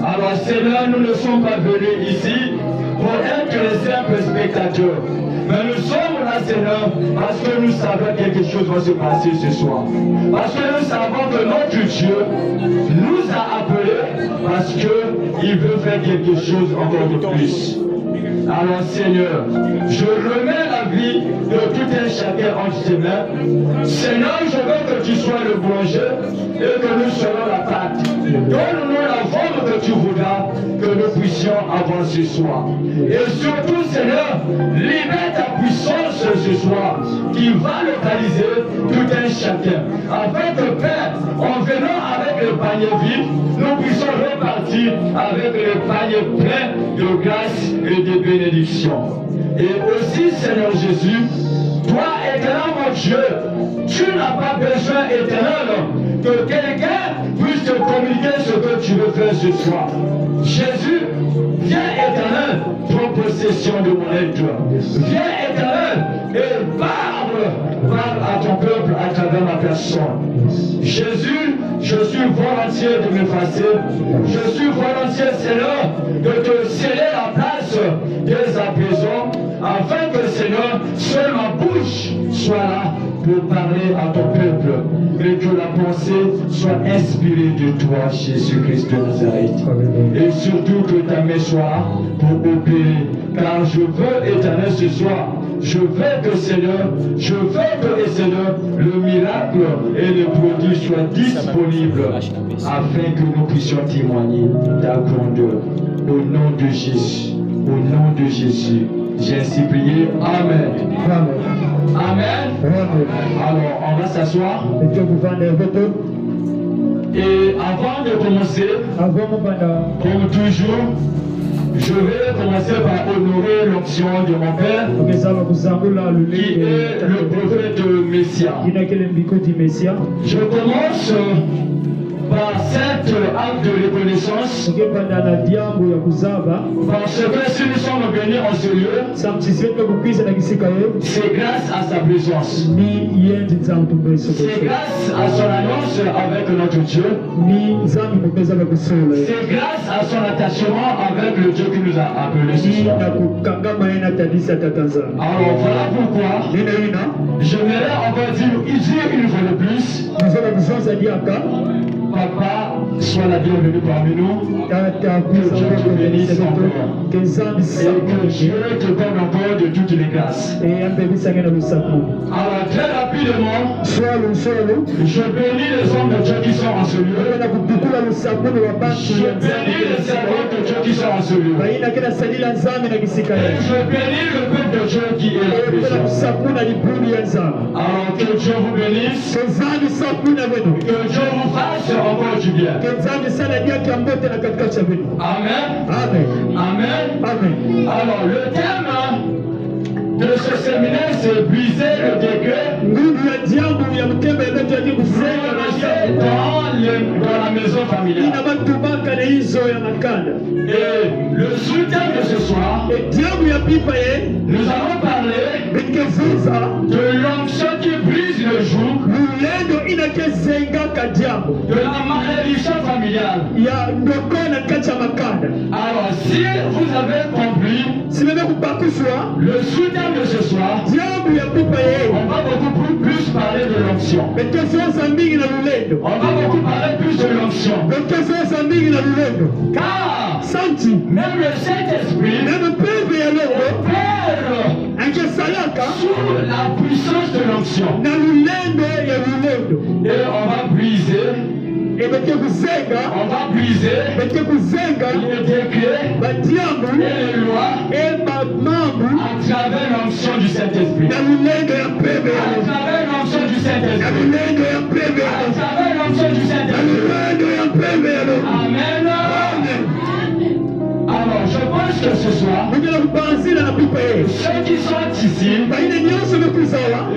Alors Seigneur, nous ne sommes pas venus ici pour être les simples spectateurs. Mais nous sommes là, Seigneur, parce que nous savons que quelque chose va se passer ce soir. Parce que nous savons que notre Dieu nous a appelés parce qu'il veut faire quelque chose encore de plus. Alors Seigneur, je remets la vie de tout un chacun entre tes mains. Seigneur, je veux que tu sois le boulanger et que nous soyons la pâte. Donne-nous la forme que tu voudras, que nous puissions avancer ce soir. Et surtout, Seigneur, libère ta puissance ce soir qui va localiser tout un chacun. Afin que, Père, en venant avec le panier vide, nous puissions repartir avec le panier plein de grâce et de bénédiction. Et aussi, Seigneur Jésus, toi, éternel mon Dieu, tu n'as pas besoin, éternel, que quelqu'un puisse te communiquer ce que tu veux faire ce soir. Jésus, viens, éternel, prends possession de mon être. Viens, éternel, et parle à ton peuple à travers ma personne. Jésus, je suis volontiers de m'effacer. Je suis volontiers, Seigneur, de te céder la place dès à présent, afin que, Seigneur, seule ma bouche soit là pour parler à ton peuple, mais que la pensée soit inspirée de toi, Jésus-Christ de Nazareth. Et surtout que ta main soit là pour opérer, car je veux, éternel, ce soir, je veux que, Seigneur, Seigneur, le miracle et le produit soient disponibles afin que nous puissions témoigner ta grandeur. Au nom de Jésus, au nom de Jésus, j'ai ainsi prié. Amen. Amen. Alors, on va s'asseoir. Et avant de commencer, comme toujours, je vais commencer par honorer l'onction de mon père, qui est le prophète Messia. Je commence par cet acte de reconnaissance, parce que si nous sommes venus en ce lieu, c'est grâce à sa présence, c'est grâce à son alliance avec notre Dieu, c'est grâce à son attachement avec le Dieu qui nous a appelés ce soir. Alors voilà pourquoi j'aimerais encore dire une fois de plus, Papa, sois la bienvenue parmi nous. Que Dieu te bénisse encore. Et que Dieu te donne encore de toutes les grâces. Alors très rapidement, je bénis les hommes de Dieu qui sont en ce lieu. Je bénis les servants de Dieu qui sont en ce lieu. Et je bénis le peuple de Dieu qui est là. Alors que Dieu vous bénisse. Que Dieu vous fasse encore du bien. Amen. Amen. Alors le thème de ce séminaire, c'est briser le décret dans la maison familiale. Et le sous-thème de ce soir, nous allons parler de l'onction qui brise le joug, de la malédiction familiale. Alors si vous avez compris, le sous-thème de ce soir, on va beaucoup plus parler de l'onction. On va beaucoup parler plus de l'onction. Car même le Saint-Esprit opère sous la puissance de l'onction. Et on va briser les décrets et les lois à travers l'onction du Saint-Esprit. À travers l'onction du Saint-Esprit. À travers l'onction du Saint-Esprit. Amen. Alors, je pense que ce soir, ceux qui sont ici,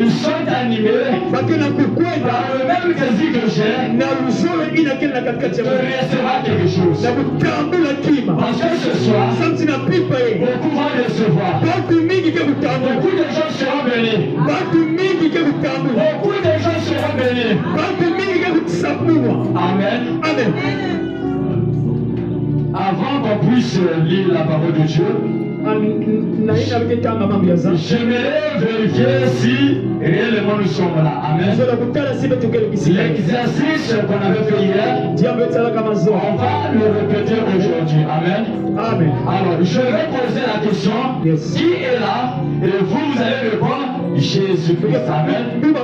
ils sont animés Par le même désir que j'ai de recevoir quelque chose. Parce que ce soir, beaucoup vont recevoir. Beaucoup de gens seront bénis. Beaucoup de gens seront bénis. Amen. Amen. Avant qu'on puisse lire la parole de Dieu, j'aimerais vérifier si réellement nous sommes là. Amen. L'exercice qu'on avait fait hier, on va le répéter aujourd'hui. Amen. Amen. Alors, je vais poser la question. Qui est là? Et vous allez répondre Jésus-Christ. Amen. On va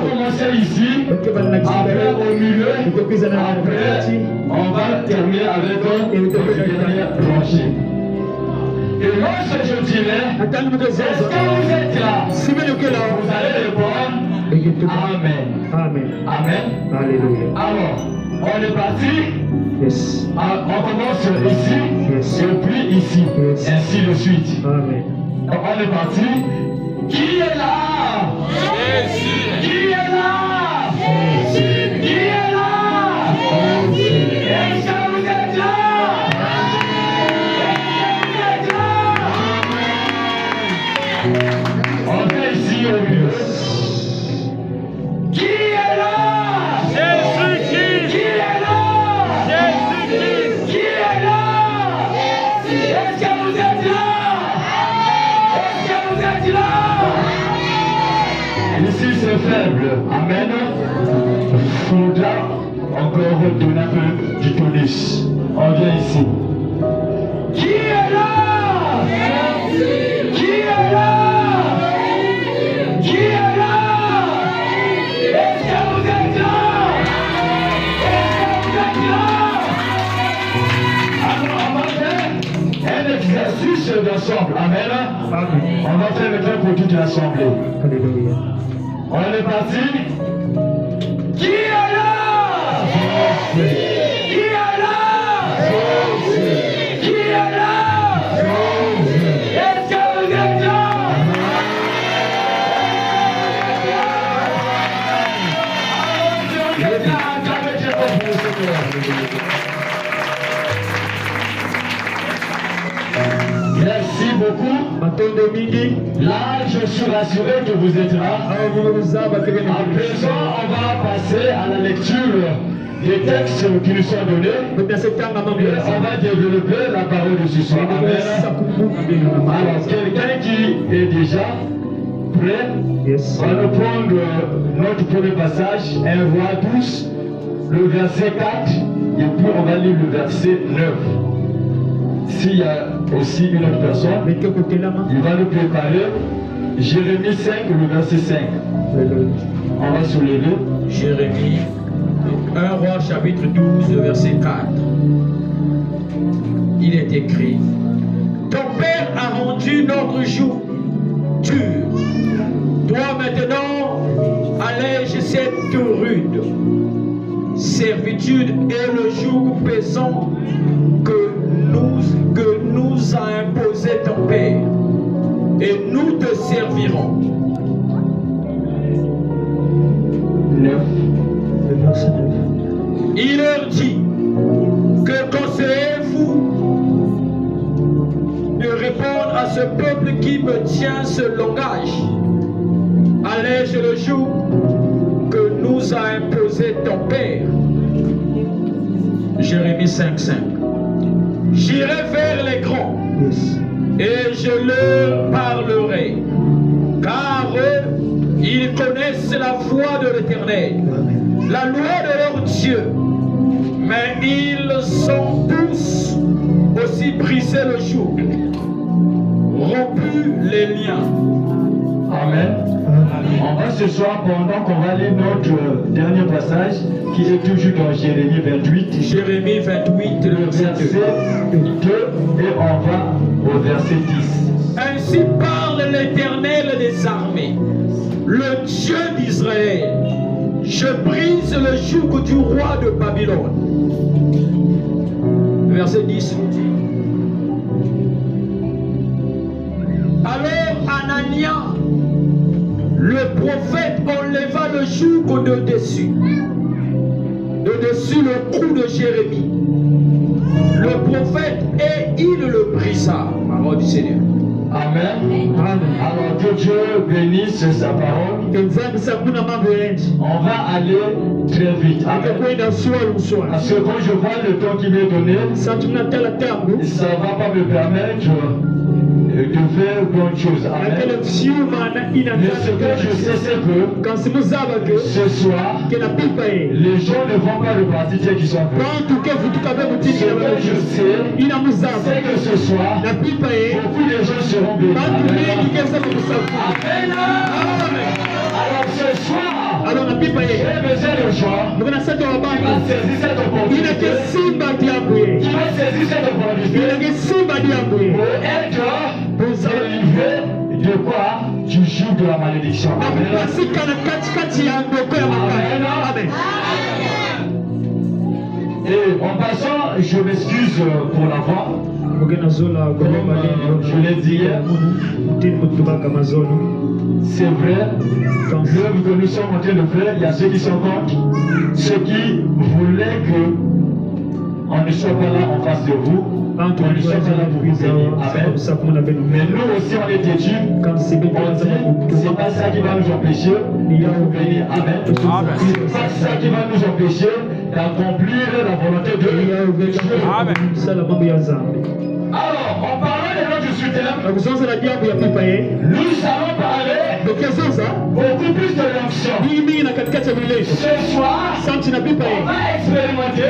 commencer ici, après au milieu, après on va terminer avec une dernière rangée. Et lorsque je dirai, est-ce que vous êtes là? Vous allez répondre Amen. Amen. Amen. Alléluia. Alors, on est parti. Yes. On commence ici, Yes. et puis ici, Yes. ainsi de suite. Amen. On est parti. Qui est là? Jésus. Qui est là? Jésus. Qui est là? Jésus. Est-ce que vous êtes là? On fait ici au milieu. Qui est là? Jésus-Christ. Qui est là? Jésus-Christ. Qui est là? Est-ce que vous êtes là? Est-ce que vous êtes là? Ici c'est faible. Amen. Il faudra encore donner un peu du tonus. On vient ici. Qui est là? Qui est là? Qui est là? Est-ce que vous êtes là? Est-ce que vous êtes là? Alors on va faire un exercice d'ensemble. Amen. Amen. On va faire maintenant pour toute l'assemblée. Alléluia. On est parti. Qui est là? Qui est là? Qui est là? Est-ce que vous êtes là? Merci beaucoup. Là, je suis rassuré que vous êtes là. À présent, on va passer à la lecture des textes qui nous sont donnés. Et on va développer la parole de ce soir. Amen. Alors, quelqu'un qui est déjà prêt, Yes. on va nous prendre notre premier passage, 1 roi 12, le verset 4, et puis on va lire le verset 9. S'il y a aussi une autre personne, il va nous préparer Jérémie 5, le verset 5. On va soulever. Jérémie, 1 roi chapitre 12, verset 4. Il est écrit: ton père a rendu notre joug dur. Toi maintenant, allège cette rude servitude et le joug pesant que nous a imposé ton père, et nous te servirons. 9. Il leur dit: que conseillez-vous de répondre à ce peuple qui me tient ce langage? Allège le joug que nous a imposé ton père. Jérémie 5:5. J'irai vers les grands et je leur parlerai, car eux, ils connaissent la voie de l'Éternel, la loi de leur Dieu, mais ils sont tous aussi brisés le joug, rompus les liens. Amen. On va ce soir, pendant qu'on va lire notre dernier passage, qui est toujours dans Jérémie 28. Jérémie 28, le verset 2. 2, et on va au verset 10. Ainsi parle l'Éternel des armées, le Dieu d'Israël. Je brise le joug du roi de Babylone. Verset 10. Alors Anania, Le prophète enleva le joug au-dessus le cou de Jérémie. Le prophète et il le brisa. Parole du Seigneur. Amen. Alors que Dieu bénisse sa parole. On va aller très vite. Amen. Parce que quand je vois le temps qui m'est donné, ça ne va pas me permettre de faire grand chose. Amen. Mais ce que je sais, c'est que ce soir, les gens ne vont pas repartir ceux qui sont venus. Ce que je sais, c'est que ce soir, beaucoup de gens seront bénis. Amen. Alors ce soir, j'ai besoin de gens qui vont saisir cette opportunité. Qui va saisir cette opportunité pour être délivré de quoi? Du joug de la malédiction. Amen. Amen. Et en passant, je m'excuse pour la voix. Je l'ai dit hier. C'est vrai, l'œuvre que nous sommes en train de faire, il y a ceux qui sont contre, ceux qui voulaient qu'on ne soit pas là en face de vous. On ne soit pas là pour vous bénir. Amen. Mais nous aussi on est têtus. On dit, c'est pas ça qui va nous empêcher de vous bénir. Amen. C'est pas ça qui va nous empêcher d'accomplir la volonté de Dieu. Amen. Alors, en parlant de notre soutien, nous allons parler beaucoup plus de l'onction. Ce soir, on va expérimenter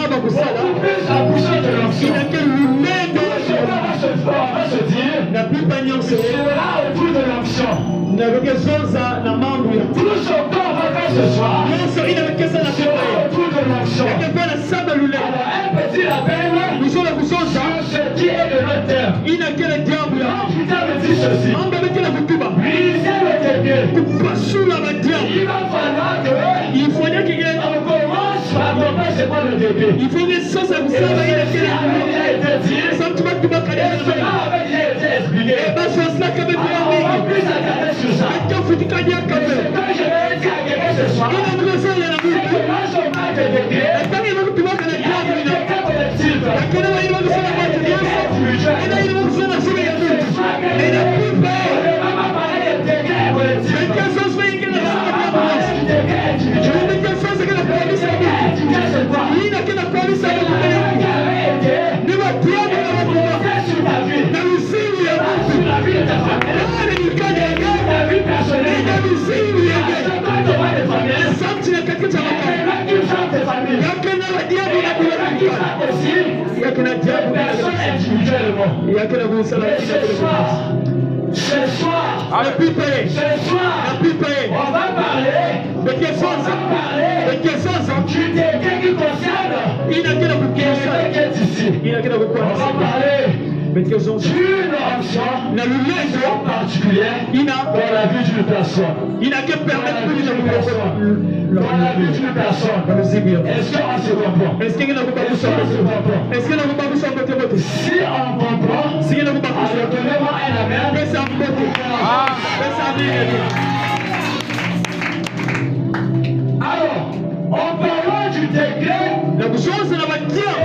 beaucoup plus la puissance de l'onction. On va se dire, ce sera autour de l'onction. Tout ce qu'on va faire ce soir, sera autour de l'onction. Alors, un petit rappel sur ce qui est de notre terme. Quand Putain me dit ceci, brisez le tépier. Il va falloir qu'on commence par comprendre c'est quoi le tépier. Et ceci avait été dit, et cela avait été expliqué. Alors, on puisse regarder sur ça. Et ce que je vais dire à quelqu'un ce soir, c'est que quand on parle de tépier, il y a quelqu'un collectif. Ce soir, on va parler du décret qui concerne quelqu'un qui est ici. On va parler d'une onction particulière dans la vie d'une personne. Dans la vie d'une personne. Est-ce qu'on se comprend? Si on comprend, alors donnez-moi un amen. Alors, en parlant du décret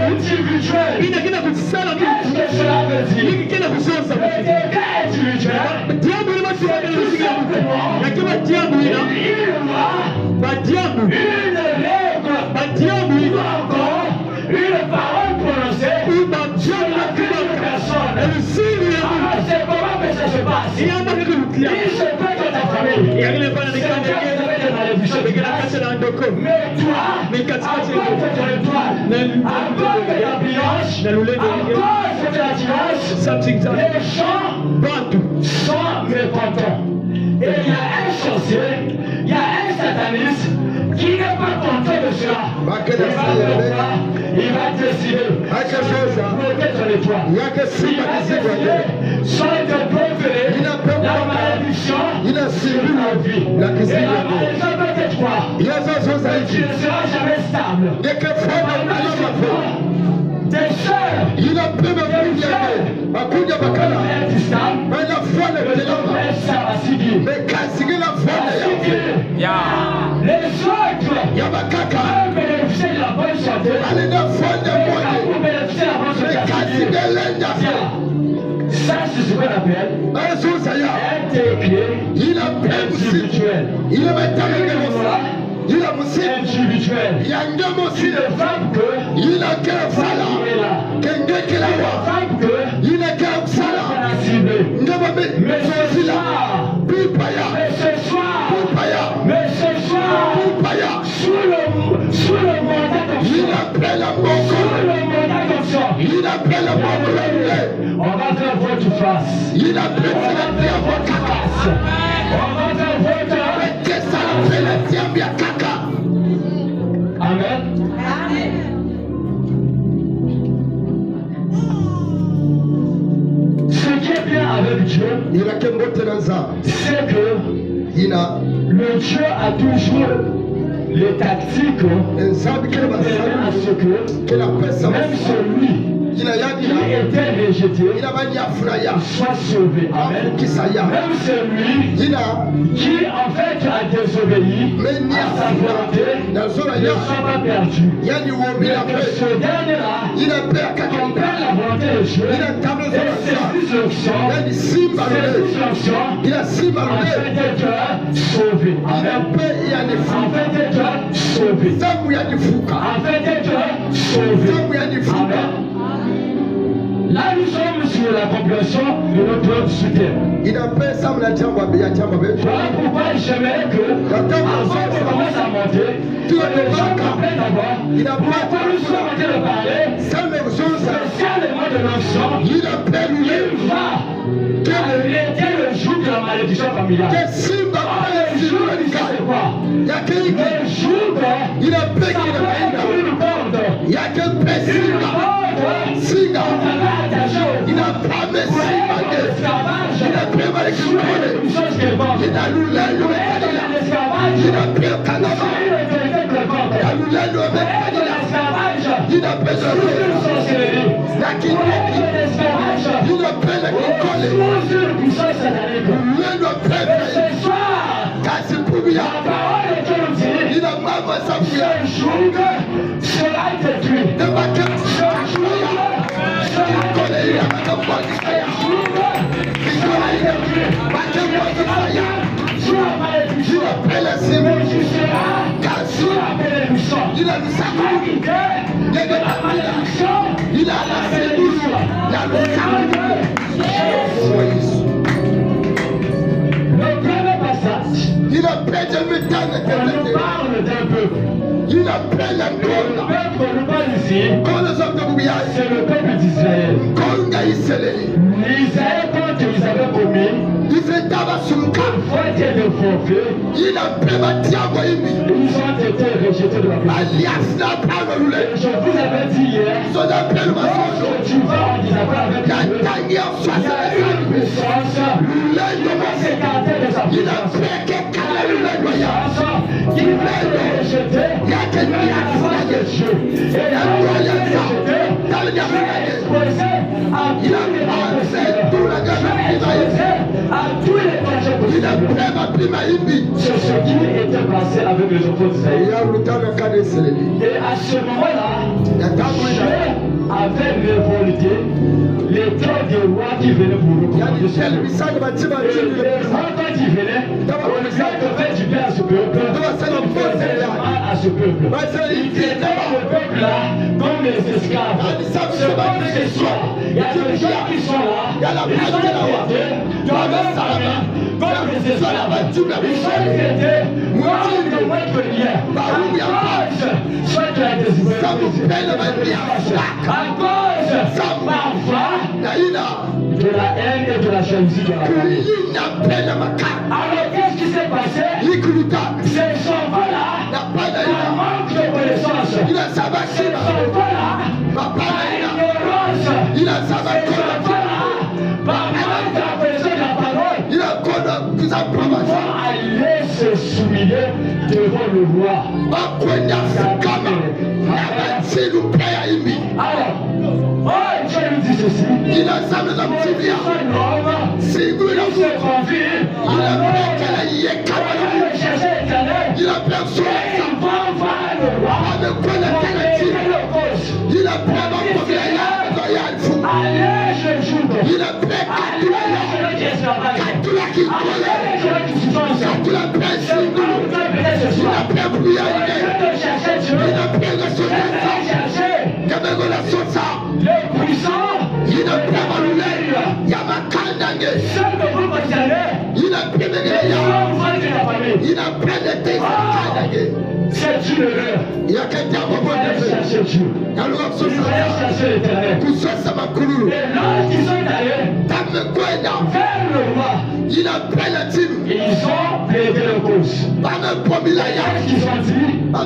individuel, qu'est-ce que cela veut dire? Le décret individuel, une parole prononcée sur la vie d'une personne. Alors, c'est comment que ça se passe? Il se peut que ta famille, mais toi, à cause de l'ambiance, à cause de l'attirance, les gens sont mécontents. Et il y a un sorcier, il y a un sataniste qui n'est pas content de cela. Il va décider peut-être les toits. Il va décider soit de protéger la malédiction sur la vie. Et la malédiction peut être quoi? Tu ne seras jamais stable. Tes sœurs, tes sœurs, Ya. Les autres Yabakaka. peuvent bénéficier de la bonne santé. Alina fonde Vous moye. bénéficiez de la bonne santé. Kasi belenda fe. Ça, c'est ce qu'on appelle Ezo saya. un déclin Il a pemusi. individuel. Il a metame gemosa. Il a musi. Individuel. Yanga musi. Qui ne frappe que Il a kera qui fala. est là. Kenge Qui ne kelawa. frappe que Il a kera qu'on fala. a ciblé. Ngaba me. Mais ce Sila. soir, Pipaya. mais ce soir, Pipaya. mais ce soir, Pipaya. sous le mandat Il d'option, appelle la sous moko. le mandat d'option, Il appelle la moko. on va faire votre face. Il appelle On va la faire votre diable. face. On va faire votre... Qu'est-ce que ça appelle la diable kaka? Amen. Ce qui est bien avec Dieu, Il a qu'un mot tenanza. c'est que Il a le Dieu a toujours les tactiques un sabi que va à ce que que la paix même celui Il a qui yadi. était rejeté Il a bani afraya. soit sauvé. Amen. Kisaya. Même celui Il a qui en fait a désobéi à sa volonté ne soit pas perdu. yani womi Mais la que paix. ce dernier-là Il a paix à comprenne kaka. la volonté de Dieu Il a table et sur la saisisse l'onction, Yani simba saisisse le. l'onction Il a simba afin le. d'être sauvé. Il a Amen. paix yani fuka. Afin d'être sauvé. Samu yani fuka. Afin d'être sauvé. Samu yani fuka. Amen. Là, nous sommes sur la compréhension de notre soutien. Il a paix samu la jamba be ya jamba be. Voilà pourquoi j'aimerais que, avant qu'on commence à monter, que les gens comprennent d'abord, pourquoi nous sommes en train de parler, Samu zonza. spécialement de l'onction, Il a paix qui lui. va arrêter le jour de la malédiction familiale. Que simba paix Le jour du simba. c'est quoi? Ya kiki. Le jour de Il a paix ça qui peut ne être paye une bande. Ya que paix Une simba. bande. Singa. On va attacher au Il a pas me simba. l'esclavage. Il a paix avec Sur une chose qu'elle vend. Il a lula Pour le être medalila. dans l'esclavage, Il a paix au Canada. c'est une autorité qu'elle vend. Il a lula le Pour être dans medalila. l'esclavage, Il a paix sous une sorcellerie. La Pour être kiki. dans l'esclavage, Il a paix la kikole. sous une puissance satanique. Le paix. Mais ce soir, Kasi la pubia. parole de Dieu nous dit, Il a mama sabuya. ce jour sera détruit. De bakke. Ce jour sera Kole détruit. ya maka bwagi saya. Kikole ya bakke bwagi saya. Sous la malédiction, Il a paix la simba. mais tu seras Kasi. sous la bénédiction. Il a le sakou. Quitter la malédiction, Il a la séduction. Il a le sakou. le premier passage, Il a paix de métal. on nous parle d'un peuple. Il a paix la Le gola. peuple qu'on nous parle ici, Quand les hommes de Bouya, c'est le peuple d'Israël. quand il s'est Israël, quand ils avaient commis il s'est abassumka. faute et de forfait, Il a paix ma diable. ils ont été rejetés de la place. Alias n'a pas Et roulé. je vous avais dit hier, Son appel m'a lorsque sonné. tu vas en désaccord avec La Dieu, dernière il y a une 65. puissance L'œil de qui va ma s'écarter de sa Il a puissance. fait quelqu'un à l'œil de ya. Qui va te rejeter Il y a quelqu'un dans la face de Dieu. Et là, il va te rejeter, dans le il va exposer à tous Il a les pensé tout le Il gars. va exposer à tous les dangers Il a possibles. paix ma prima ibi. C'est ce qui était passé avec les enfants d'Israël. Il a le temps de caler Séléni. Et à ce moment-là, Il a tant Dieu de avait révolté les cœurs des rois qui venaient pour Il y a recommander des ce tels peuple. messages de Batiba. Et les rois, quand ils venaient, au lieu de faire du bien à ce peuple, ils faisaient du mal à ce peuple. Ils traitaient ce peuple-là comme les esclaves. C'est comme ce soir. Il y a des gens qui sont là, ils sont traités dans leur famille comme les esclaves. Ils sont traités moins que rien. À cause, soit de la désobéissance, à cause, parfois, de la haine et de la jalousie de la famille. Alors qu'est-ce qui s'est passé? Ces enfants-là, par manque de connaissance, ces enfants-là, par ignorance, ces enfants-là, par manque de la connaissance de la parole, vont aller se soumettre devant le roi. Alors, oh, Dieu nous dit ceci. Il a ça dans la petite vie. C'est nous la foi. Il a pris qu'elle a y est capable. Il a perçu ça. Avec quoi la alternative. Il a pris ma première fou. Il a pris Katula qui collait. Katula presse. Il a pris Bouya. Il a pris le sauce. Kabego la sauce. Le puissant. Il a pris Malulé. Yamakandangé. Il a pris Megaya. Il a pris le Tessakandangé. C'est une erreur. Il y a quelqu'un qui va chercher Dieu. Il y a l'autre Il faut aller chercher l'éternel. Et lorsqu'ils sont allés vers le roi, il a pris la team. ils ont plaidé le cause. Qu'est-ce qu'ils ont dit? Ils ont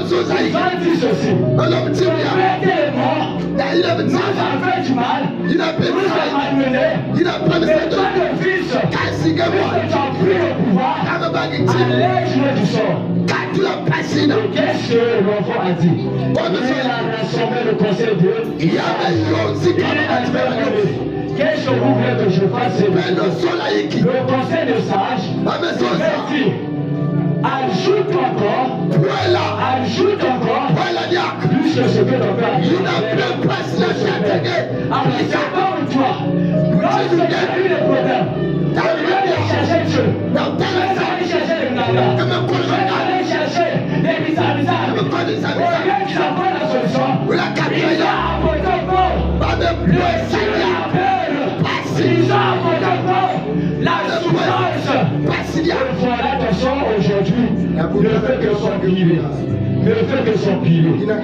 dit ceci. Prêtez les morts. Nous avons fait du mal. Nous avons malmené. Mais toi, le fils, puisque tu as pris le pouvoir, allège-le du sort. Qu'est-ce que l'enfant a dit? Il a rassemblé le conseil de Dieu. Il a demandé. Qu'est-ce que vous voulez que je fasse? Le conseil de sages dit, ajoute encore, plus que ce que ton père a dit. Alors c'est comme toi, lorsque tu as eu des problèmes, tu allais chercher Dieu, tu allais chercher les blabla, tu allais chercher les bizarres, au lieu qu'ils apportent la solution, ils ont apporté encore le Seigneur, ils ont apporté encore la souffrance. Et voilà ton sang aujourd'hui, ne fait que s'empiler. Ne fait que s'empiler. Alors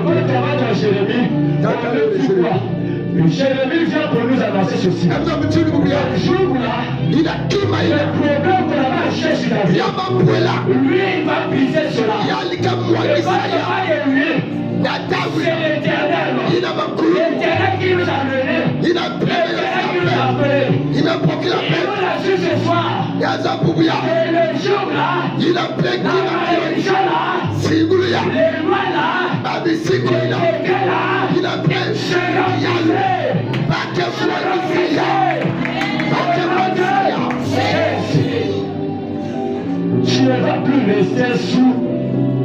quand tu vas dans Jérémie, on ne dit quoi? Jérémie vient pour nous annoncer ceci. Le jour là, le problème qu'on a cherché sur la vie, lui il va briser cela. Le pas de lui, c'est l'éternel. L'éternel qui nous a menés. L'éternel qui nous a appelés. Il nous a su ce soir. Et le jour là, la malédiction là, les lois là, les péchés là, seront tu ne vas plus rester sous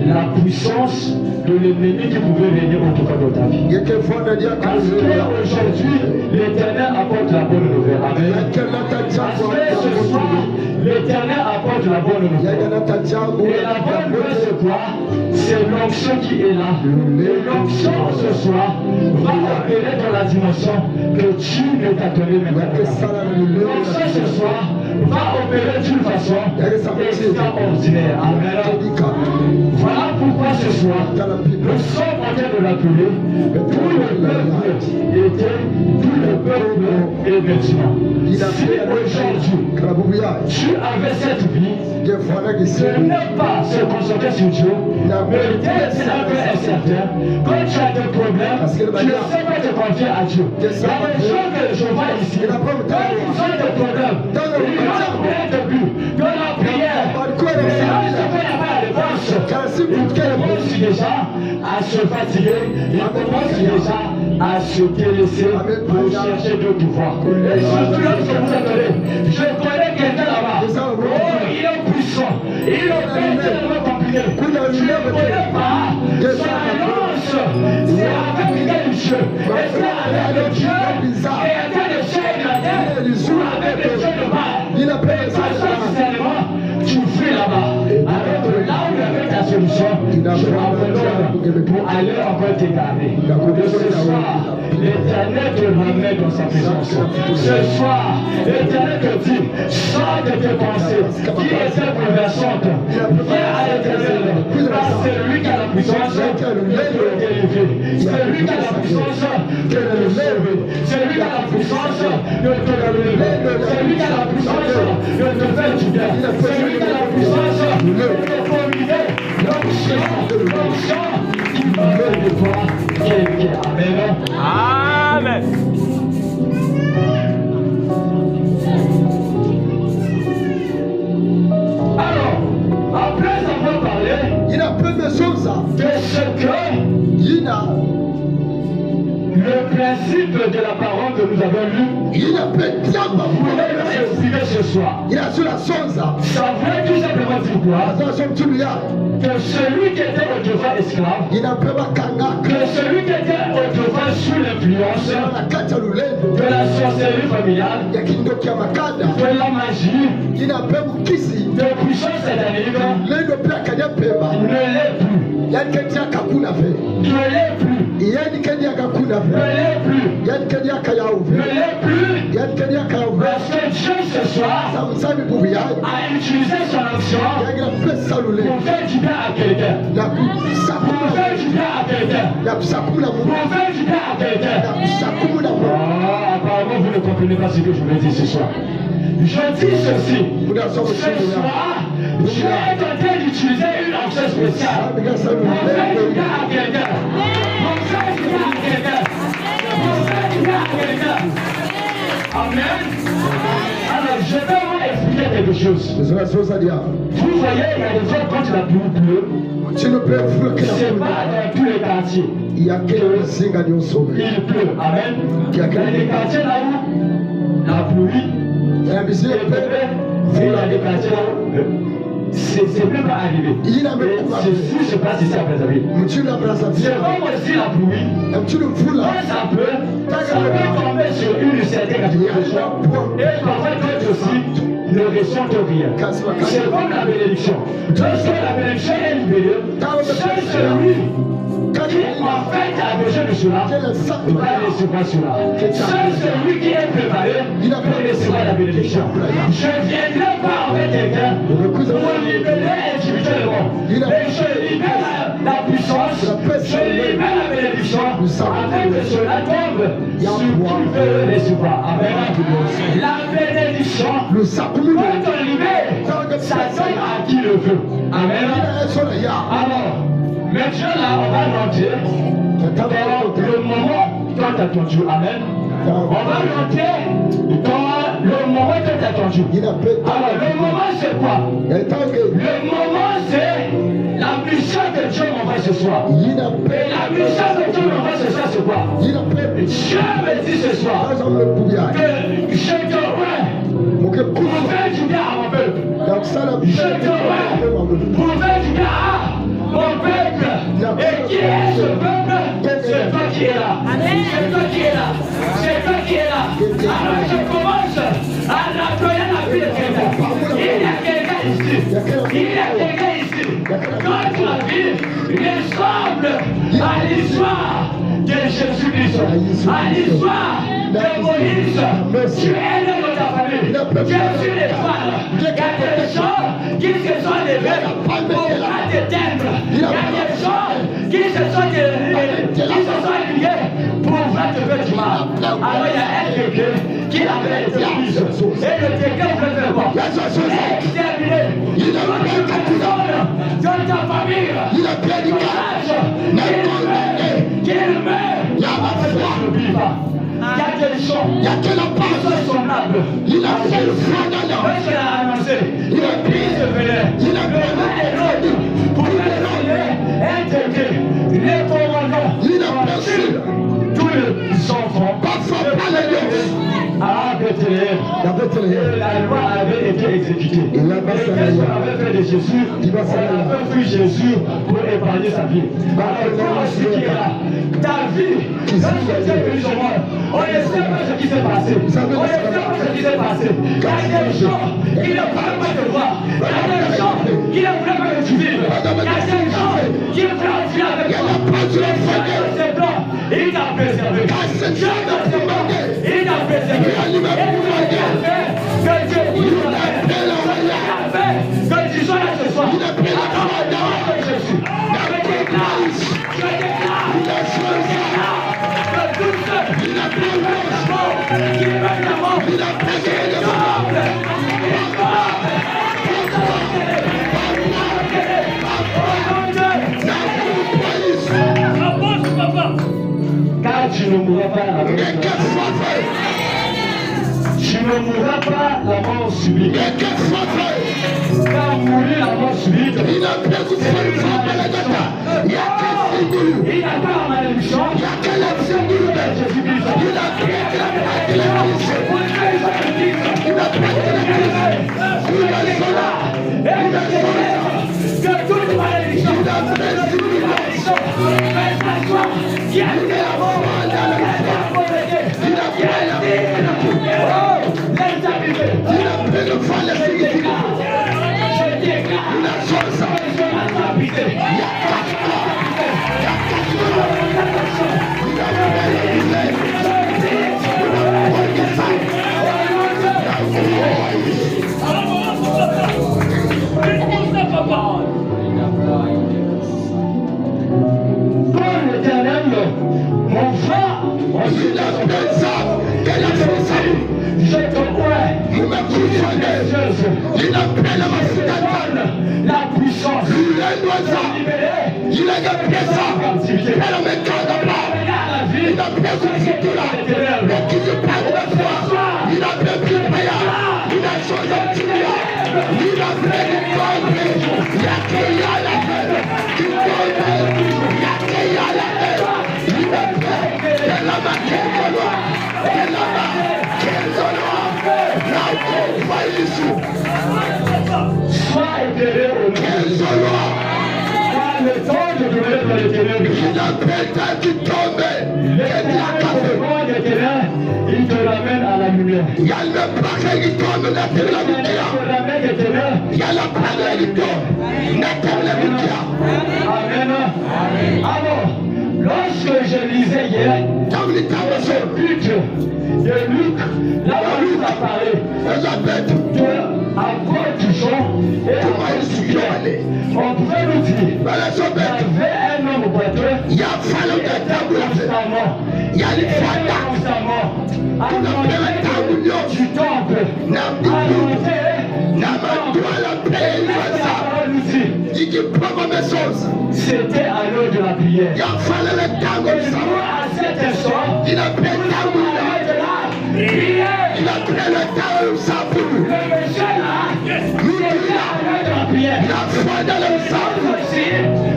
la puissance de l'ennemi qui pouvait venir au travers de ta vie. Parce qu'aujourd'hui, l'Éternel apporte la bonne nouvelle. Amen. Parce que ce soir, l'Éternel apporte la bonne nouvelle. Et la bonne nouvelle, c'est quoi? C'est l'onction qui est là. Et l'onction ce soir va opérer dans la dimension que tu ne t'attendais même pas. L'onction ce soir va opérer d'une façon extraordinaire. Amen. Voilà pourquoi ce soir, nous sommes en train de l'appeler. Tout le peuple était, tout le peuple est maintenant. Si aujourd'hui, tu avais cette vie, de ne pas se concentrer sur Dieu, mais dès que c'est un peu incertain, quand tu as des problèmes, tu ne sais pas te confier à Dieu. Il y a des gens que je vois ici, quand ils ont des problèmes, ils ont plein de buts, de la prière, mais lorsqu'il n'y a pas la réponse, ils commencent déjà à se fatiguer, ils commencent déjà à se délaisser pour chercher d'autres voies. Et surtout lorsque vous appelez, je connais quelqu'un là-bas, oh, il est puissant, il est tellement compliqué, je ne connais pas son alliance, c'est avec quel Dieu, est-ce que avec le Dieu créateur de ciel et de la terre, ou avec le Dieu de bas, mais sincèrement, tu fuis là-bas, alors que là où il y avait ta solution, je m'abandonne pour aller encore t'égarer. Et ce soir, l'Éternel te ramène dans sa présence. Ce soir, l'Éternel te dit, sors de tes pensées, qui était bouleversante, viens à l'Éternel, parce que c'est lui qui a la puissance de te délivrer, c'est lui qui a la puissance de te sauver, c'est lui qui a la puissance de te relever, c'est lui qui a la puissance de te faire du bien, c'est lui qui a la puissance de te formuler l'onction qui veut de toi quelqu'un. Amen. Amen. Alors, après avoir parlé de ce que Le principe de la parole que nous avons lu, Il a fait diable. vous l'avez expliqué ce soir. Il a sur la sonza. Ça veut tout simplement dire quoi? Attention, tu lui as. Que celui qui était autrefois esclave, Il a pas kanga. que celui qui était autrefois sous l'influence La kacha lulendo. de la sorcellerie familiale, Ya kindo kia makada. de la magie, Il a pas mukisi. de puissance satanique, Lendo pia kanya pema. ne l'est plus. Yani ketia kakuna fe. Ne l'est plus. Yani kedia kakuna Ne fe. l'est plus. Yani kedia kaya Ne uve. l'est plus. Yani kedia kaya uve. Parce que Dieu ce soir Samsami bubuya. a utilisé son action Yani la pesa lule. pour faire du bien à quelqu'un. La Pour kusakuma. faire du bien à quelqu'un. La kusakuma Pour mu. faire du bien à quelqu'un. La kusakuma mu. Ah, apparemment vous ne comprenez pas ce que je veux dire ce soir. Je dis ceci. Muda somo Ce chini ya. soir, Dieu est en train d'utiliser une action spéciale pour Abiga salu. faire du bien à quelqu'un. Pour faire du bien à quelqu'un. Pour faire du bien à quelqu'un. Amen. Alors, je vais vous expliquer quelque chose. Zora sosa dia. Vous voyez, il y a des fois quand la pluie pleut, Tu ne peux plus que c'est la pas dans tous les quartiers. Il y a quelques singa qui ont sauvé. Il pleut. Amen. Il y a des quartiers là où la pluie La musique est pleine. Et il y a des quartiers là où c'est même pas arrivé. Il a même Et pas ceci se passe ici à Brazzaville. Tu n'as pas sa vie. C'est comme aussi la pluie. Tu ne fous là. Quand ça peut tomber sur une certaine catégorie de gens. Et parfois d'autres aussi ne ressentent rien. C'est comme la bénédiction. Lorsque la bénédiction est libérée, seul celui qui en fait a besoin de cela va recevoir cela. Seul celui qui est préparé peut recevoir la bénédiction. Je ne viendrai pas avec quelqu'un pour libérer individuellement. Mais je libère la puissance, je libère la bénédiction afin que cela tombe sur qui veut recevoir. Amen. La bénédiction, quand on libère, ça donne à qui le veut. Amen. Alors, maintenant là, on va rentrer dans le moment tant attendu. Amen. On va rentrer dans le moment tant attendu. Alors, le moment c'est quoi? Le moment c'est la mission que Dieu m'envoie ce soir. Et la mission que Dieu m'envoie ce soir c'est quoi? Dieu me dit ce soir que je te pour faire du bien à mon peuple. Je te pour faire du bien à mon peuple. Et qui est ce peuple? C'est toi qui es là. C'est toi qui es là. C'est toi qui es là. Alors je commence à nettoyer la vie de quelqu'un. Il y a quelqu'un ici. Il y a quelqu'un ici. Notre vie ressemble à l'histoire de Jésus-Christ. À l'histoire de Moïse. Tu es né dans ta famille. Tu es sur l'étoile. Il y a des gens qui se sont levés pour t'éteindre. Il y a des gens qui se sont liés pour te faire du mal. Alors il y a un quelqu'un qui avait été prise. Et le quelqu'un veut faire quoi? Exterminer. Toute personne dans ta famille. Qu'il meurt. Il y a des gens qui sont semblables. Il a fait le fond dans il a annoncé. Il a pris ce venir. Il a pris et l'autre pour faire intégrer les commandants. Il a perçu tous les enfants. À Bethléem. La loi avait été exécutée. Et qu'est-ce qu'on avait fait de Jésus? On avait pris Jésus pour épargner sa vie. Alors toi aussi qui est là, ta vie, lorsque tu es venu sur moi, on ne sait pas ce qui s'est passé. On ne sait pas ce qui s'est passé. Il y a des gens qui ne veulent pas te voir. Il y a des gens qui ne veulent pas que tu vives. Il y a des gens qui veulent finir avec toi. Il t'a préservé. Il t'a préservé. Il t'a préservé. Et tu as fait que Dieu vous a fait que tu sois là ce soir. Je suis. Je déclare que tout seul qui veut l'amour, car tu ne mourras pas la mort. Tu ne mourras pas la mort subite. Car mourir la mort subite, il n'a pas la malédiction. Il n'a pas la malédiction de La puissance, il a il te ramène à la lumière. Il y a le pareil qui tombe dans la lumière. Il y a la pareil qui tombe dans la lumière. Amen. Alors, lorsque je lisais hier, dans le but de Luc, là où il a parlé de avoir du chant et avoir du cœur, on pouvait nous dire, il y avait un homme boiteux, il y a les du temple, c'était à l'heure de la prière. Et à cet instant, il a pris le temps le monsieur là, il a à l'heure de la prière. Il a fait dans le sable.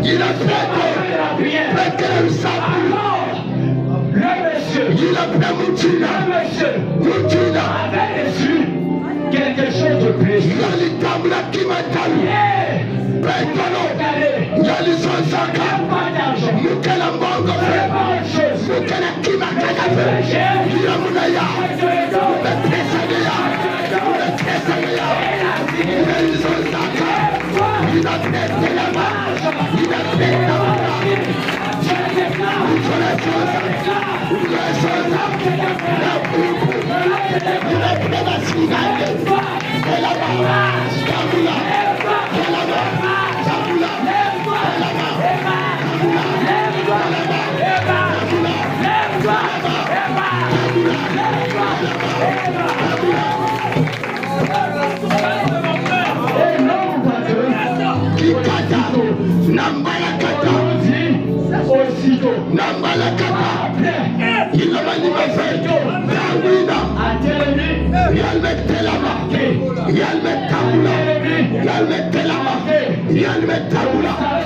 Il a fait dans le sable. Le monsieur, avait reçu quelque chose de précieux.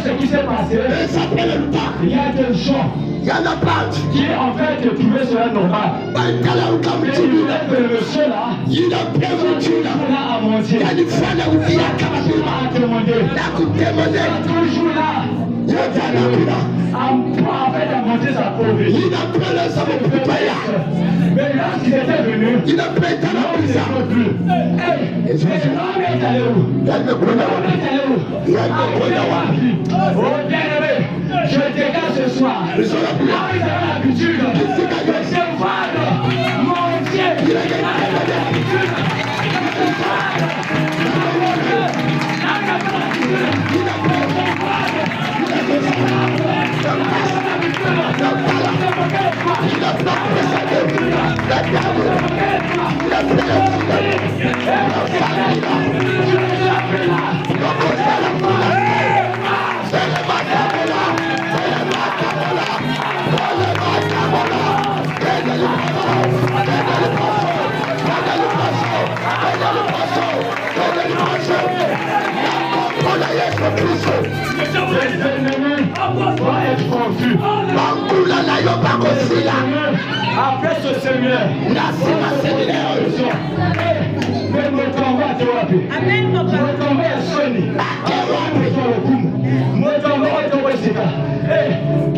Ce qui s'est passé, il y a des gens qui en fait trouvaient cela normal. Mais le monsieur là, il a menti. Il a demandé. Toujours là. En fait, à monter sa pauvreté. Mais lorsqu'il était venu, il n'a pas été plus. Et l'homme est allé où? Oh bien-aimé, je dégage ce soir. Là où ils avaient l'habitude de se voir, mon Dieu, ils avaient l'habitude de se voir. Après ce séminaire, me combat, tu vois, me combat, Sony. Moi, dans le monde,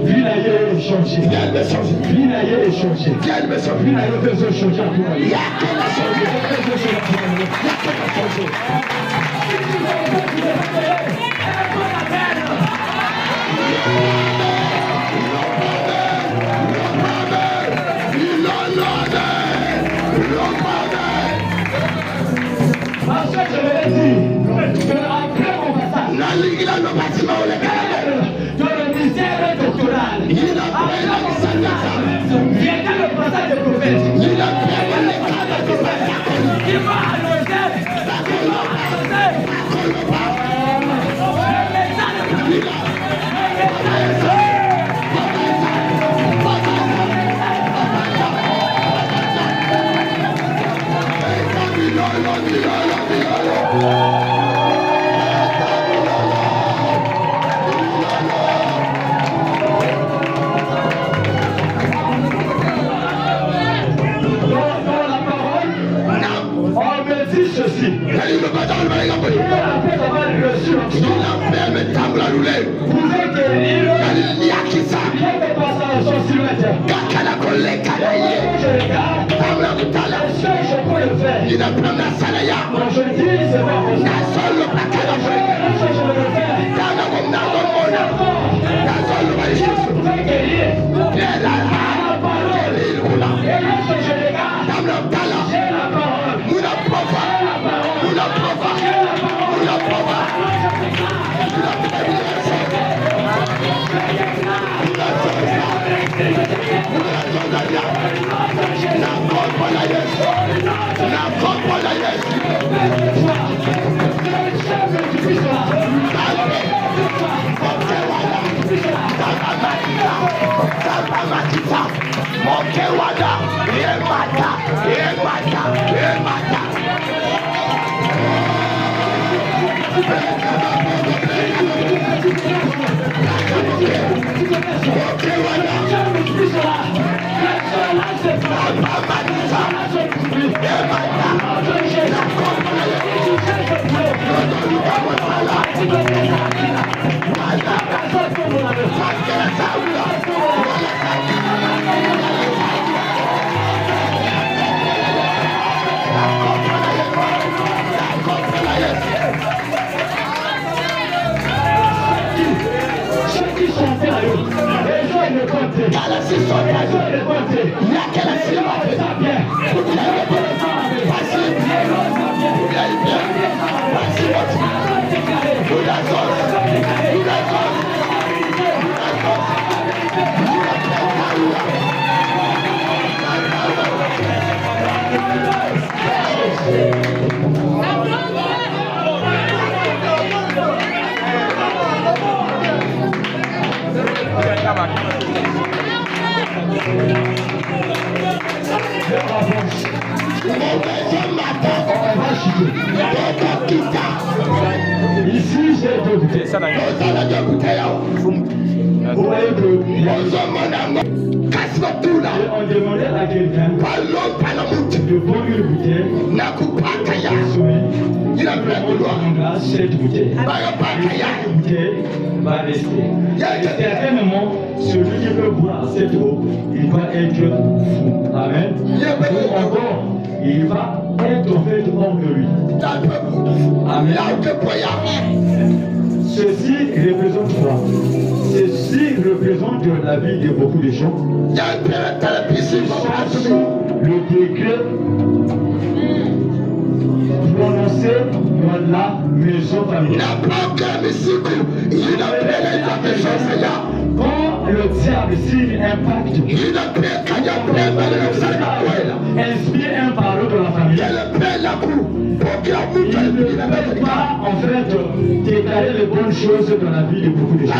vie n'a pas changé. Viens me changer. Vie n'a pas changé. Viens me changer. Vie n'a pas besoin de changer. Il y a qu'elle a changé. Parce que je l'ai dit, après mon passage, La ligue là, le bâtiment, on est calé. dans le ministère doctoral, Il a pris la salle de vient dans le passage des prophètes, Il a pris les cadres de qui m'a annoncé, ceci. Il a Après avoir reçu l'onction, vous êtes guéris. Il y a des passages sur silhouette. Je regarde, est-ce que je peux le faire? Il a pris la salle là. Quand je dis, c'est pas possible. La seule le paquet de feu. Est-ce que je vais le faire? Je peux guérir. La parole. Et lorsque je regarde, j'ai la parole. Ici, j'ai deux bouteilles. Vous voyez que on demandait à quelqu'un de prendre une bouteille. Il a pris cette bouteille. Cette bouteille va rester. Et à un moment, celui qui veut boire cette eau, il va être fou. Amen. Ou encore, il va être en fait hors de lui. Amen. Ceci représente quoi? Ceci représente la vie de beaucoup de gens. Le décret prononcé dans la maison familiale. Quand le diable signe un pacte, inspire un parole de la famille, il ne peut pas en fait déclarer les bonnes choses dans la vie de beaucoup de gens.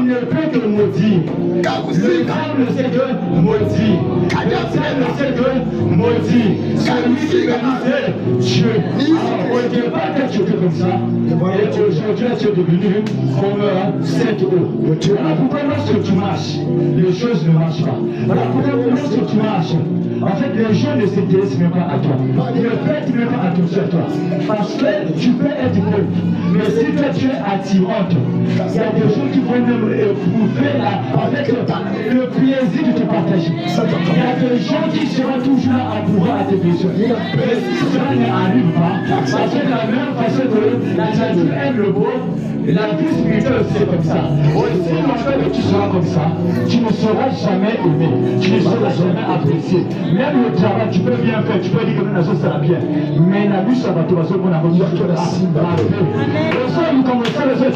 Il ne peut que maudire. Le diable sait que maudit. Le diable sait que maudit. Celui qui bénissait Dieu. Alors, au départ, tu étais comme ça. Et aujourd'hui, tu es devenu comme cette eau. Alors pourquoi lorsque tu marches, les choses ne marchent pas? Alors pourquoi lorsque tu marches, en fait les gens ne s'intéressent même pas à toi. Ne prêtent même pas attention à toi. Parce que tu peux être beau, mais si toi tu es attirante, il y a des gens qui vont même éprouver le plaisir de te partager. Il y a des gens qui seront toujours là à pouvoir à tes besoins. Mais si cela n'arrive pas, parce que de la même façon que la nature aime le beau, la vie spirituelle c'est comme ça. Si l'enfant tu seras comme ça, tu ne seras jamais aimé, tu ne seras jamais apprécié. Même le travail, tu peux bien faire, tu peux dire que la chose sera bien. Mais la vie ça va te passer pour la bonne chose. Le soir, nous commençons le soir.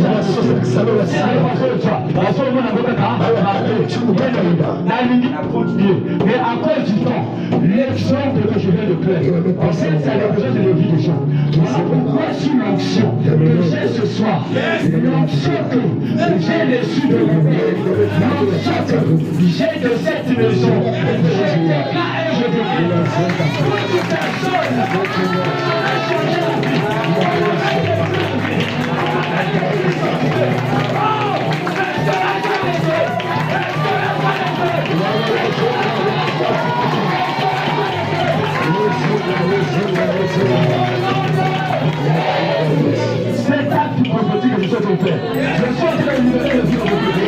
Mais à cause du temps, l'exemple que je viens de faire, en fait, ça a besoin de la vie des gens. Voilà pourquoi sur l'onction que j'ai ce soir, l'onction que j'ai reçue de mon Père, l'onction que j'ai de cette maison, je déclare et je déclare toute personne a changé la vie. Cet acte prophétique que je souhaite faire, je souhaite la libérer de vie de mon côté.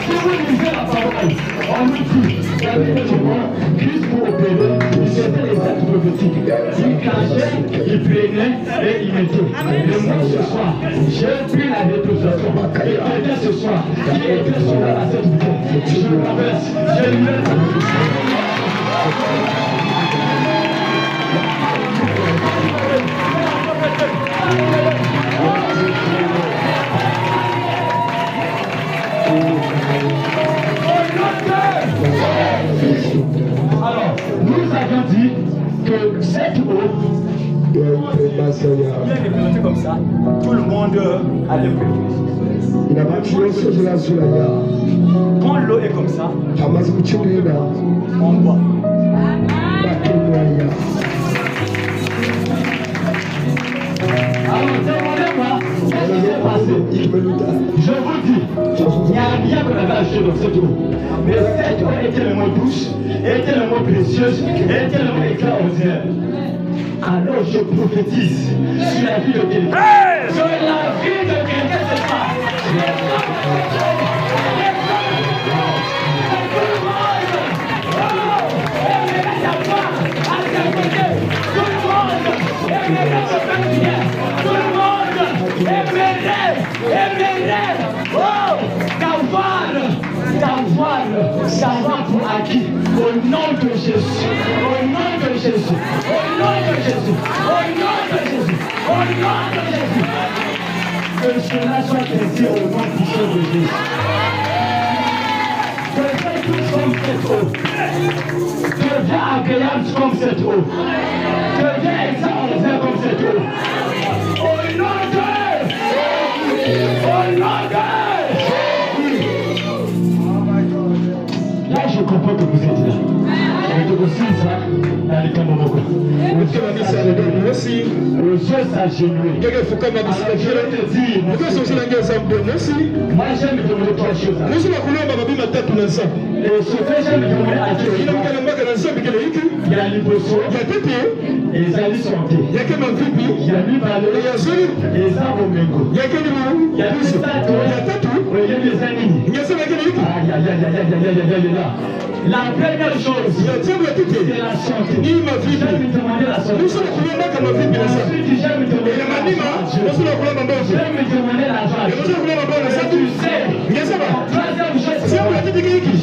Si vous lisez la parole, on nous dit, Christ pour opérer, c'était les actes prophétiques. Il cachait, il prenait et il mettait. Et moi ce soir, j'ai pris la déposition. Et quelqu'un ce soir, qui était sur la cette bouteille, je le traverse, je lui mets la déposition. Alors, nous avons dit que cette eau, bien représenté comme ça, tout le monde a des préférences. Quand l'eau est comme ça, on boit. Alors, demandez-moi, qu'est-ce qui s'est passé? Je vous dis, il n'y a rien qu'on avait acheté dans cette eau. Mais cette eau est tellement douce, est tellement précieuse, est tellement extraordinaire. Alors je prophétise sur la vie de quelqu'un. Sur la vie de quelqu'un, c'est ça. Savoir pour acquis au nom de Jésus, au nom de Jésus, au nom de Jésus, au nom de Jésus, au nom de Jésus. Que cela soit traité au nom puissant de Jésus. Deviens tous comme cette eau. Deviens agréable comme cette eau. Deviens extraordinaire comme cette eau. Au nom de au nom de là, je comprends que vous êtes là. Je te aussi ça dans les Camomoko. Le Dieu s'agenouille. Alors je vais te dire, moi j'aime te demander trois choses. Et ce que j'aime te demander à Dieu, il y a l'Iboso, et les amis santé, il y a l'Ibalo, et les Abomengo, il y a les Sato, il y a les Anini. La première chose, c'est la santé. J'aime te demander la santé. Ensuite, j'aime te demander la joie. J'aime te demander la joie. Et tu sais, troisième chose,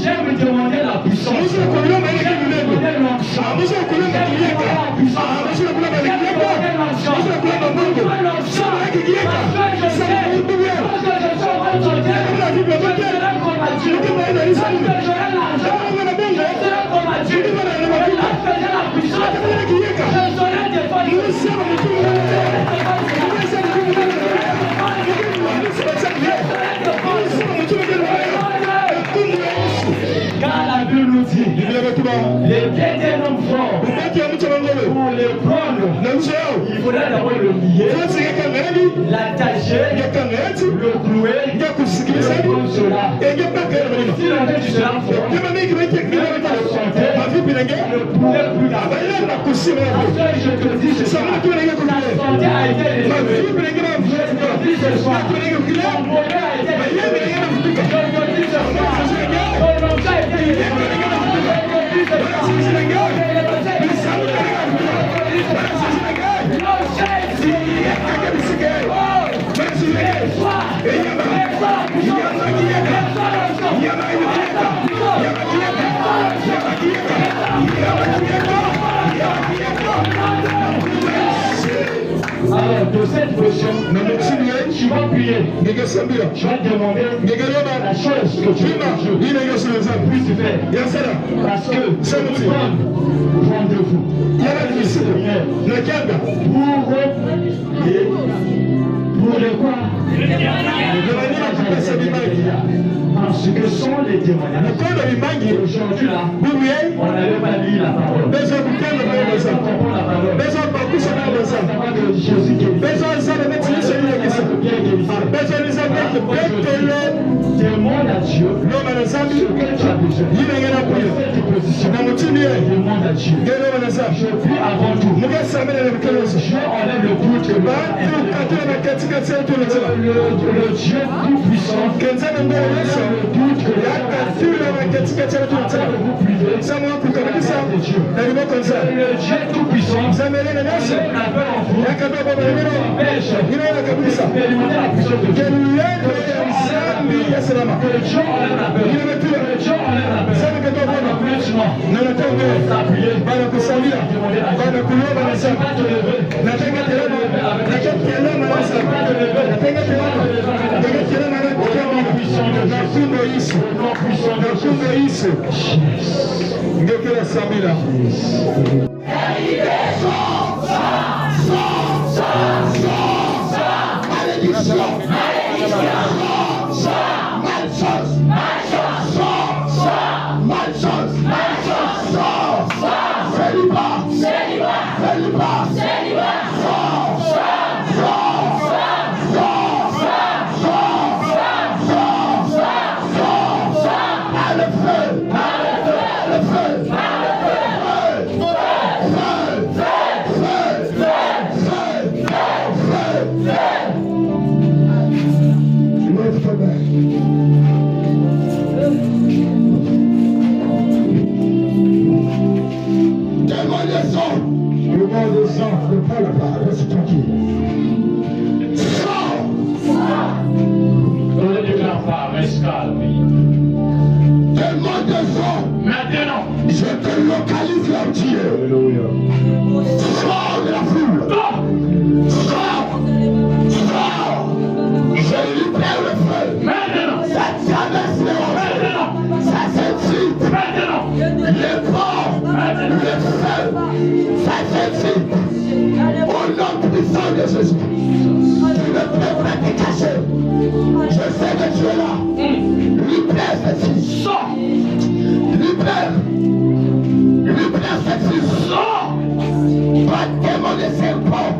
j'aime te demander la puissance. J'aime te demander l'onction. J'aime te demander la puissance. J'aime te demander l'onction. Parce que je sais, parce que je suis en train de chanter, je serai comme à Dieu. Parce que j'aurai l'argent. Je serai comme à Dieu. Parce que j'ai la puissance. Je serai défendu. Car la Bible nous dit, les pieds d'un homme fort, pour les prendre, il faudrait d'abord le lier, l'attacher, le clouer, et prendre cela. Si l'on veut Alors, de cette position, tu vas prier. Tu vas demander la chose que tu puisses faire. Parce que je vous donne rendez-vous. Pour le quoi? Parce que sont les témoignages. Aujourd'hui là, on n'avait pas lu la parole. On comprend la parole. Jésus qui demande à Dieu ce que tu as besoin. Demande à Dieu. Je prie avant tout. Je enlève le doute. Le Dieu tout-puissant. Le doute que le Dieu tout-puissant. Maintenant, je te localise là où tu es. Sors de la foule. Sors. Je libère le feu. Maintenant, ça traverse les roches. Ça s'excite. Maintenant, les ports, le feu, ça s'excite. Au nom puissant de Jésus. Tu ne peux pas te cacher. Je sais que tu es là. Libère cette fille. Sors. Libère cette fille. Sors. Pas de démon de serpent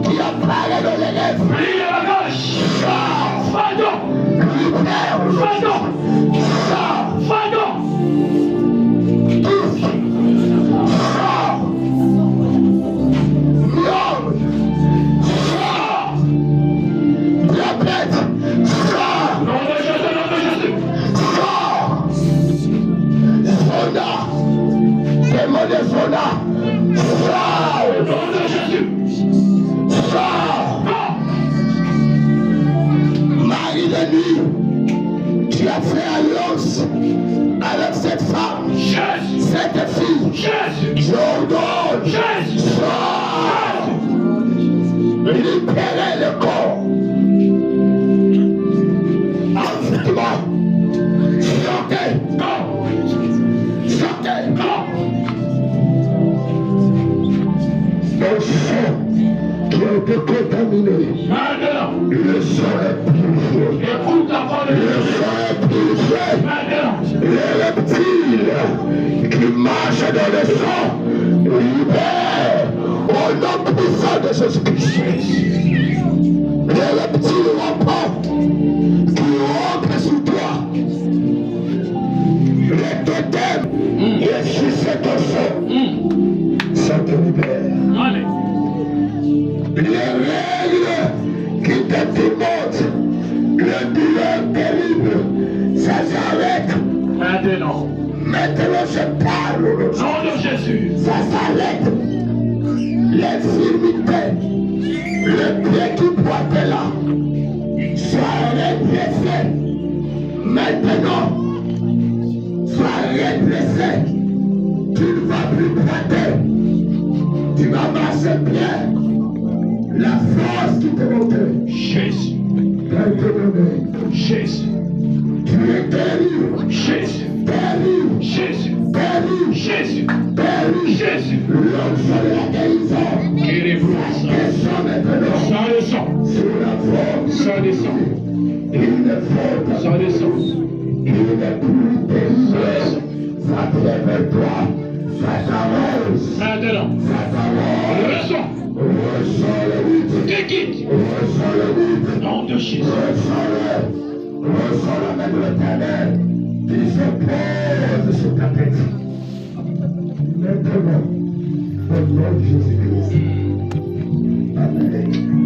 qui apparaît dans les lèvres. Plie à la gauche. Sors. Va-donc. Libère. Va-donc. Sors. Va-donc. Sors. Miome. Sors. Diabète. Sors. Nom de Jésus, nom de Jésus. Sors. Zona. Démon de Zona. Sors. Au nom de Jésus. Sors. Marie de nuit, tu as fait alliance avec cette femme. Jésus. Cette fille. Jésus. J'ordonne. Jésus. Sors. Libérez le corps. Ensuite-moi. Sortez. Sortez. Le sang qui a été contaminé. Maintenant. Le sang est purifié. Écoute la parole de Dieu. Le sang est purifié. Maintenant. Les reptiles qui marchent dans le sang libèrent au nom puissant de Jésus-Christ. Les reptiles rampants qui rentrent sous toi. te libère. Allez. Les règles qui te tourmentent, le douleur terrible, ça s'arrête. Maintenant. Maintenant, je parle au nom Nom de Jésus. ça s'arrête. L'infirmité, le pied qui pointait là, soit redressé. Maintenant, sois redressé. Tu ne vas plus pointer. Tu vas marcher bien. La force qui te montait, Jésus. elle te donnait. Jésus. Tu es guéri, Jésus. guéri, Jésus. guéri, Jésus. guéri. Jésus. L'onction de la guérison. Guérissez-vous. Descends maintenant Sang le sang. sur la forme. Sang descend. Il ne faut pas. Sang descend. Il n'est plus désolé. Ça lève-toi. Ça s'arrose. Maintenant. Ça s'arrose. Le sang. Ressens le vide. Te quitte. Ressens le vide. Nom de Jésus. Ressens-le. Ressens la main de l'Éternel qui se pose sur ta tête. Maintenant, au nom de Jésus-Christ. Amen.